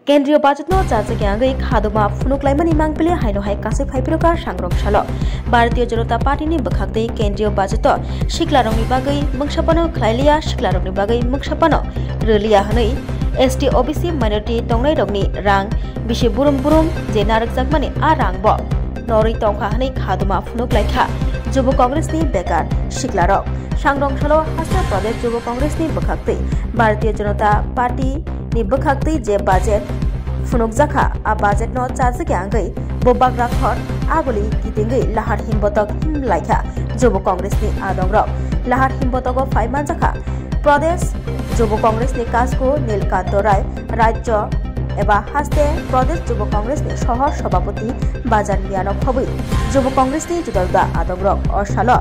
केंद्रीय budget no जाजग्यांगै खादुमा फुनुक्लाइमानि मांगपिले हाइनो high कासे फाइपिरोका सांग्रंसालो Bharatiya Janata party नि बखागदै केंद्रीय बाजेट सिक्लारंनि बागै मंगसापानो खलाइलिया सिक्लारंनि बागै मंगसापानो रलिया हनै एसटी ओबीसी माइनरिटी तंगनाय रंनि रां बिसे बुरुम जे नारकजाकमानि आ रांबो नरै तंखा हनै खादुमा फुनुक्लाइखा जुब कांग्रेस नि बेकार सिक्लारक सांग्रंसालो हासा प्रदेश जुब कांग्रेस नि बखागदै भारतीय जनता पार्टी नि बखागदै जे बाजेट फुनुकजाखा आ बाजेट नो चाजग्यांगै बोबाग राखर आगुली गिदिंगै लाहार हिमबतक हिमलाइखा जुब कांग्रेस नि आदंरक लाहार हिमबतक फाइमानजाखा प्रदेश जुब कांग्रेस नि काजको नीलकांत राय राज्य एबा हास्ते प्रदेश जुब कांग्रेस नि शहर सभापति बाजार मियानक हबै जुब कांग्रेस नि जुदाजुदा आदंरक असाल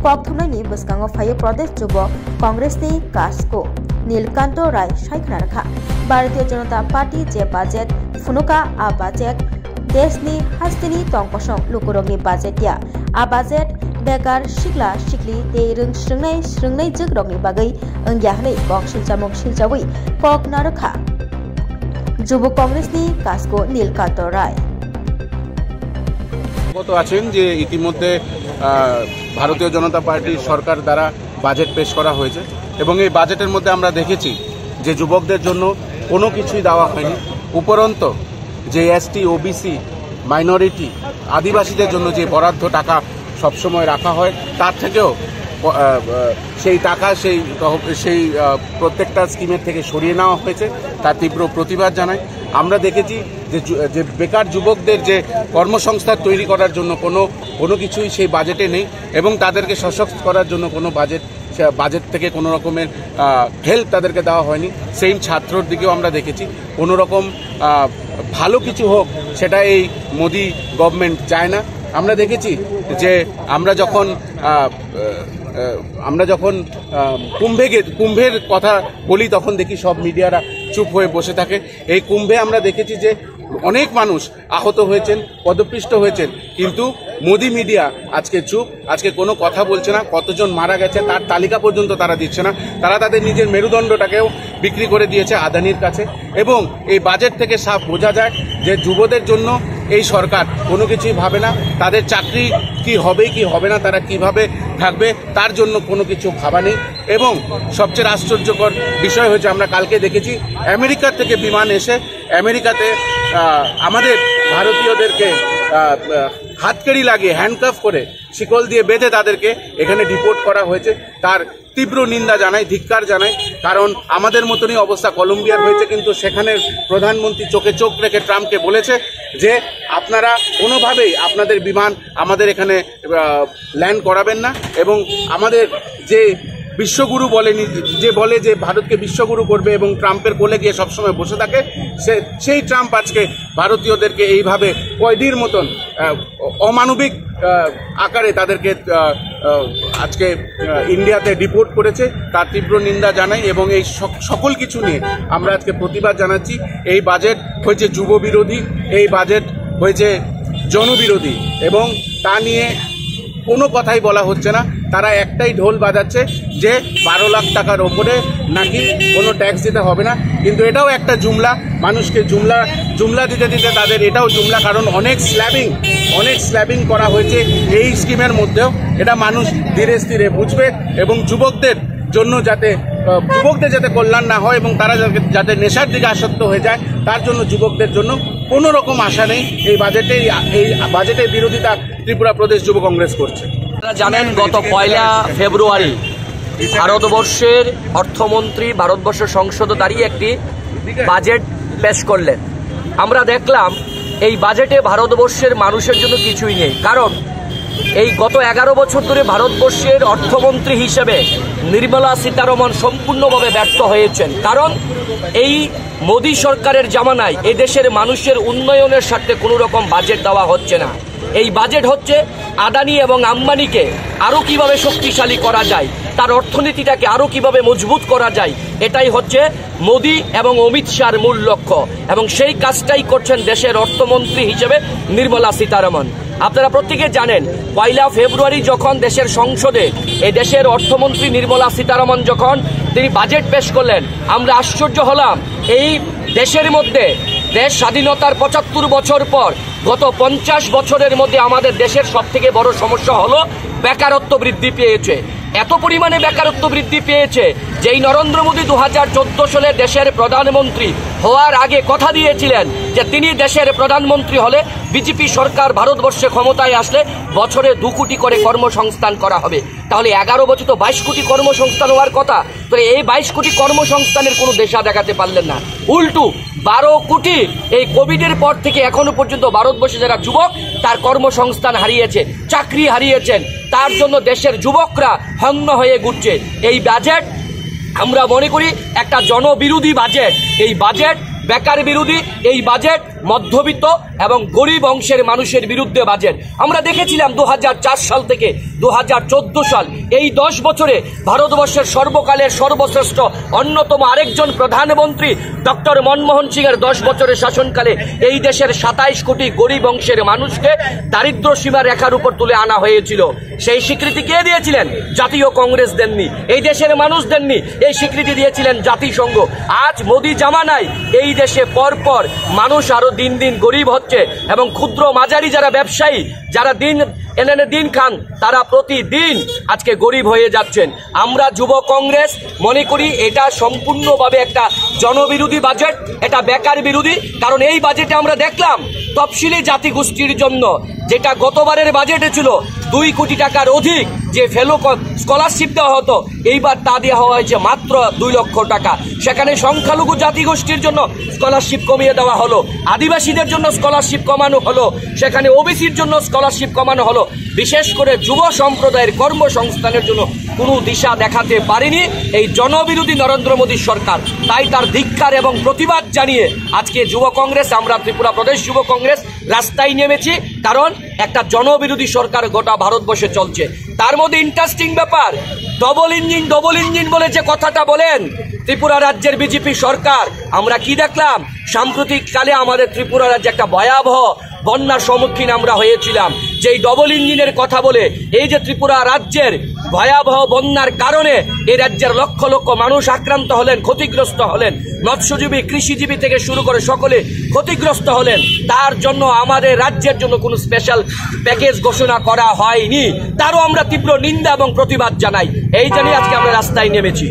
कक्थमनायनि बसकांगो फायो प्रदेश जुब कांग्रेस नि काजको नीलकांत राय सायखना रखा भारतीय जनता पार्टी जे बाजेट फुनुका आ बाजेट देशनि हास्तिनि तंकसं लुकुरंनि बाजेटिया आ बाजेट बेकार सिक्ला सिक्ली ते रोंस्रोंनाय जग रंनि बागै अंग्याहनै कक सिलचामुक सिलचावै कक नारखा जुब कांग्रेसनि काजको नीलकांत राय অবগত আছেন যে ইতিমধ্যে ভারতীয় জনতা পার্টির সরকার দ্বারা বাজেট পেশ করা হয়েছে এবং এই বাজেটের মধ্যে আমরা দেখেছি যে যুবকদের জন্য কোনো কিছুই দেওয়া হয়নি উপরন্ত যে এসটি ওবিসি মাইনরিটি আদিবাসীদের জন্য যে বরাদ্দ টাকা সবসময় রাখা হয় তার থেকেও সেই টাকা সেই প্রত্যেকটা স্কিমের থেকে সরিয়ে নেওয়া হয়েছে তার তীব্র প্রতিবাদ জানাই আমরা দেখেছি যে বেকার যুবকদের যে কর্মসংস্থান তৈরি করার জন্য কোনো কিছুই সেই বাজেটে নেই এবং তাদেরকে সশক্ত করার জন্য কোনো বাজেট থেকে কোনো রকমের হেল্প তাদেরকে দেওয়া হয়নি সেই ছাত্রর দিকেও আমরা দেখেছি কোনো রকম ভালো কিছু হোক সেটা এই মোদি গভর্নমেন্ট চায় না আমরা দেখেছি যে আমরা যখন কুম্ভের কথা বলি তখন দেখি সব মিডিয়ারা চুপ হয়ে বসে থাকে এই কুম্ভে আমরা দেখেছি যে অনেক মানুষ আহত হয়েছেন পদপিষ্ট হয়েছেন কিন্তু মোদি মিডিয়া আজকে চুপ আজকে কোনো কথা বলছে না কতজন মারা গেছে তার তালিকা পর্যন্ত তারা দিচ্ছে না তারা তাদের নিজের মেরুদণ্ডটাকেও বিক্রি করে দিয়েছে আদানির কাছে এবং এই বাজেট থেকে সাফ বোঝা যায় যে যুবদের জন্য এই সরকার কোনো কিছুই ভাবে না তাদের চাকরি কি হবে কি হবে না তারা কিভাবে থাকবে তার জন্য কোনো কিছু ভাবা নেই এবং সবচেয়ে আশ্চর্যকর বিষয় হয়েছে আমরা কালকে দেখেছি আমেরিকা থেকে বিমান এসে আমেরিকাতে আমাদের ভারতীয়দেরকে হাতকড়ি লাগিয়ে হ্যান্ডকাফ করে শিকল দিয়ে বেঁধে তাদেরকে এখানে ডিপোর্ট করা হয়েছে তার তীব্র নিন্দা জানাই ধিক্কার জানাই কারণ আমাদের মতনই অবস্থা কলম্বিয়ার হয়েছে কিন্তু সেখানে প্রধানমন্ত্রী চোখে চোখ রেখে ট্রাম্পকে বলেছে যে আপনারা কোনোভাবেই আপনাদের বিমান আমাদের এখানে ল্যান্ড করাবেন না এবং আমাদের যে বিশ্বগুরু বলে যে ভারতকে বিশ্বগুরু করবে এবং ট্রাম্পের কোলে গিয়ে সবসময় বসে থাকে সেই ট্রাম্প আজকে ভারতীয়দেরকে এইভাবে কয়েদির মতন অমানবিক আকারে তাদেরকে আজকে ইন্ডিয়াতে ডিপোর্ট করেছে তার তীব্র নিন্দা জানাই এবং এই সকল কিছু নিয়ে আমরা আজকে প্রতিবাদ জানাচ্ছি এই বাজেট হয়েছে যুব বিরোধী এই বাজেট হয়েছে জনবিরোধী এবং তা নিয়ে কোনো কথাই বলা হচ্ছে না তারা একটাই ঢোল বাজাচ্ছে যে 12 লাখ টাকার ওপরে নাকি কোনো ট্যাক্স দিতে হবে না কিন্তু এটাও একটা জুমলা মানুষকে জুমলা দিতে তাদের এটাও জুমলা কারণ অনেক স্ল্যাবিং করা হয়েছে এই স্কিমের মধ্যেও এটা মানুষ ধীরে ধীরে বুঝবে এবং যুবকদের যাতে কল্যাণ না হয় এবং তারা যাতে নেশার দিকে আসক্ত হয়ে যায় তার জন্য যুবকদের জন্য কোনো রকম আশা নেই এই বাজেটের বিরোধিতা ত্রিপুরা প্রদেশ যুব কংগ্রেস করছে আপনারা জানেন গত 1 ফেব্রুয়ারি ভারতবর্ষের অর্থমন্ত্রী ভারতবর্ষের সংসদে দাঁড়িয়ে একটি বাজেট পেশ করলেন আমরা দেখলাম এই বাজেটে ভারতবর্ষের মানুষের জন্য কিছুই নেই কারণ এই গত 11 বছর ধরে ভারতবর্ষের অর্থমন্ত্রী হিসেবে নির্মলা সীতারমণ সম্পূর্ণভাবে ব্যর্থ হয়েছেন কারণ এই মোদী সরকারের জামানায় এই দেশের মানুষের উন্নয়নের স্বার্থে কোনো রকম বাজেট দেওয়া হচ্ছে না এই বাজেট হচ্ছে আদানি এবং আম্বানিকে আরও কিভাবে শক্তিশালী করা যায় তার অর্থনীতিটাকে আরও কিভাবে মজবুত করা যায় এটাই হচ্ছে মোদি এবং অমিত শাহর মূল লক্ষ্য এবং সেই কাজটাই করছেন দেশের অর্থমন্ত্রী হিসেবে নির্মলা সীতারমণ আপনারা প্রত্যেকে জানেন 1 ফেব্রুয়ারি যখন দেশের সংসদে এই দেশের অর্থমন্ত্রী নির্মলা সীতারমণ যখন তিনি বাজেট পেশ করলেন আমরা আশ্চর্য হলাম এই দেশের মধ্যে দেশ স্বাধীনতার ৭৫ বছর পর গত ৫০ বছরের মধ্যে আমাদের দেশের সবথেকে বড় সমস্যা হলো বেকারত্ব বৃদ্ধি পেয়েছে। এত পরিমাণে বেকারত্ব বৃদ্ধি পেয়েছে যে এই নরেন্দ্র মোদী ২০১৪ সালে দেশের প্রধানমন্ত্রী হওয়ার আগে কথা দিয়েছিলেন যে তিনি দেশের প্রধানমন্ত্রী হলে বিজেপি সরকার ভারতবর্ষে ক্ষমতায় আসলে বছরে ২ কোটি করে কর্মসংস্থান করা হবে। তাহলে ১১ বছর তো ২২ কোটি কর্মসংস্থান হওয়ার কথা। তো এই ২২ কোটি কর্মসংস্থানের কোনো দিশা দেখাতে পারলেন না। উল্টু ১২ কোটি এই কোভিডের পর থেকে এখনো পর্যন্ত ভারতবর্ষে যারা যুবক তার কর্মসংস্থান হারিয়েছে, চাকরি হারিয়েছেন, তার জন্য দেশের যুবকরা হন্য হয়ে ঘুরছে। এই বাজেট আমরা মনে করি একটা জনবিরোধী বাজেট। এই বাজেট বেকার বিরোধী, এই বাজেট মধ্যবিত্ত এবং গরিব অংশের মানুষের বিরুদ্ধে বাজেট। আমরা দেখেছিলাম ২০০৪ সাল থেকে ২০১৪ সাল এই ১০ বছরে ভারতবর্ষের সর্বকালের সর্বশ্রেষ্ঠ অন্যতম আরেকজন প্রধানমন্ত্রী ডক্টর মনমোহন সিংয়ের ১০ বছরের শাসনকালে এই দেশের ২৭ কোটি গরিব অংশের মানুষকে দারিদ্র সীমা রেখার উপর তুলে আনা হয়েছিল। সেই স্বীকৃতি কে দিয়েছিলেন? জাতীয় কংগ্রেস দেননি, এই দেশের মানুষ দেননি, এই স্বীকৃতি দিয়েছিলেন জাতিসংঘ। আজ মোদি জামানায় এই দেশে পরপর মানুষ আরো দিন দিন গরিব হচ্ছে এবং ক্ষুদ্র মাঝারি যারা ব্যবসায়ী, যারা দিন এনে দিন খান, তারা প্রতিদিন আজকে গরিব হয়ে যাচ্ছেন। আমরা যুব কংগ্রেস মনে করি এটা সম্পূর্ণভাবে একটা জনবিরোধী বাজেট, এটা বেকার বিরোধী। কারণ এই বাজেটে আমরা দেখলাম তফসিলি জাতিগোষ্ঠীর জন্য যেটা গতবারের বাজেটে ছিল 2 কোটি টাকার অধিক যে ফেলো স্কলারশিপ দেওয়া হতো, এইবার তা দেওয়া হয়েছে মাত্র 2 লক্ষ টাকা। সেখানে সংখ্যালঘু জাতিগোষ্ঠীর জন্য স্কলারশিপ কমিয়ে দেওয়া হলো, আদিবাসীদের জন্য স্কলারশিপ কমানো হলো, সেখানে ওবিসির জন্য স্কলারশিপ কমানো হলো। বিশেষ করে যুব সম্প্রদায়ের কর্মসংস্থানের জন্য কোনো দিশা দেখাতে পারেনি এই জনবিরোধী নরেন্দ্র মোদী সরকার। তাই তার ধিক্কার এবং প্রতিবাদ জানিয়ে আজকে যুব কংগ্রেস, আমরা ত্রিপুরা প্রদেশ যুব কংগ্রেস রাস্তায় নেমেছি। কারণ একটা জনবিরোধী সরকার গোটা ভারতবর্ষে চলছে। তার মধ্যে ইন্টারেস্টিং ব্যাপার, ডবল ইঞ্জিন বলে যে কথাটা বলেন ত্রিপুরা রাজ্যের বিজেপি সরকার, আমরা কি দেখলাম সাম্প্রতিক কালে আমাদের ত্রিপুরা রাজ্যে একটা ভয়াবহ বন্যার সম্মুখীন আমরা হয়েছিলাম। যেই ডবল ইঞ্জিনের কথা বলে এই যে ত্রিপুরা রাজ্যের ভয়াবহ বন্যার কারণে এই রাজ্যের লক্ষ লক্ষ মানুষ আক্রান্ত হলেন, ক্ষতিগ্রস্ত হলেন, মৎস্যজীবী কৃষিজীবী থেকে শুরু করে সকলে ক্ষতিগ্রস্ত হলেন। তার জন্য আমাদের রাজ্যের জন্য কোনো স্পেশাল প্যাকেজ ঘোষণা করা হয়নি। তারও আমরা তীব্র নিন্দা এবং প্রতিবাদ জানাই। এই জন্যই আজকে আমরা রাস্তায় নেমেছি।